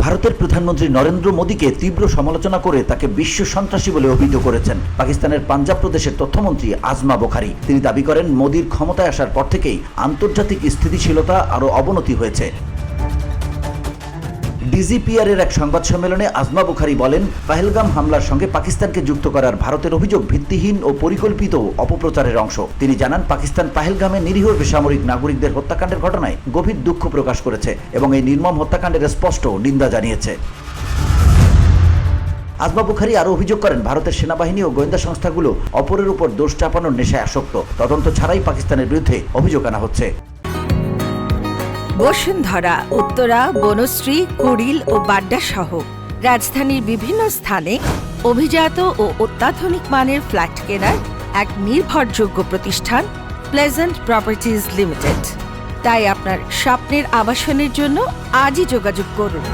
ভারতের প্রধানমন্ত্রী নরেন্দ্র মোদীকে তীব্র সমালোচনা করে তাকে বিশ্ব সন্ত্রাসী বলে অভিহিত করেছেন পাকিস্তানের পাঞ্জাব প্রদেশের তথ্যমন্ত্রী আজমা বোখারি। তিনি দাবি করেন, মোদীর ক্ষমতায় আসার পর থেকেই আন্তর্জাতিক স্থিতিশীলতা আরও অবনতি হয়েছে। ডিজিপিআর এর এক সংবাদ সম্মেলনে আজমা বুখারি বলেন, পাহেলগাম হামলার সঙ্গে পাকিস্তানকে যুক্ত করার ভারতের অভিযোগ ভিত্তিহীন ও পরিকল্পিত অপপ্রচারের অংশ। তিনি জানান, পাকিস্তান পাহেলগামে নিরীহ বেসামরিক নাগরিকদের হত্যাকাণ্ডের ঘটনায় গভীর দুঃখ প্রকাশ করেছে এবং এই নির্মম হত্যাকাণ্ডের স্পষ্ট নিন্দা জানিয়েছে। আজমা বুখারি আরও অভিযোগ করেন, ভারতের সেনাবাহিনী ও গোয়েন্দা সংস্থাগুলো অপরের উপর দোষ চাপানোর নেশায় আসক্ত। তদন্ত ছাড়াই পাকিস্তানের বিরুদ্ধে অভিযোগ আনা হচ্ছে। বসুন্ধরা, উত্তরা, বনশ্রী, কুড়িল ও বাড্ডা সহ রাজধানীর বিভিন্ন স্থানে অভিজাত ও অত্যাধুনিক মানের ফ্ল্যাট কেনার এক নির্ভরযোগ্য প্রতিষ্ঠান প্লেজেন্ট প্রপার্টিজ লিমিটেড। তাই আপনার স্বপ্নের আবাসনের জন্য আজই যোগাযোগ করুন।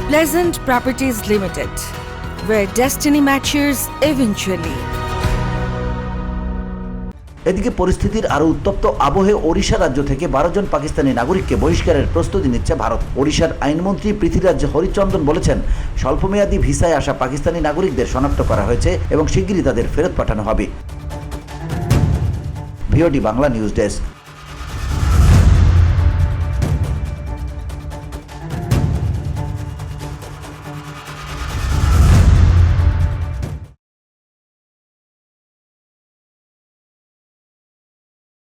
Pleasant properties limited, where destiny matches eventually. এদিকে পরিস্থিতির আরও উত্তপ্ত আবহে ওড়িশা রাজ্য থেকে 12 জন পাকিস্তানি নাগরিককে বহিষ্কারের প্রস্তুতি নিচ্ছে ভারত। ওড়িশার আইনমন্ত্রী পৃথ্বীরাজ হরিচন্দন বলেছেন, স্বল্পমেয়াদী ভিসায় আসা পাকিস্তানি নাগরিকদের শনাক্ত করা হয়েছে এবং শিগগিরই তাদের ফেরত পাঠানো হবে। VOD Bangla news desk.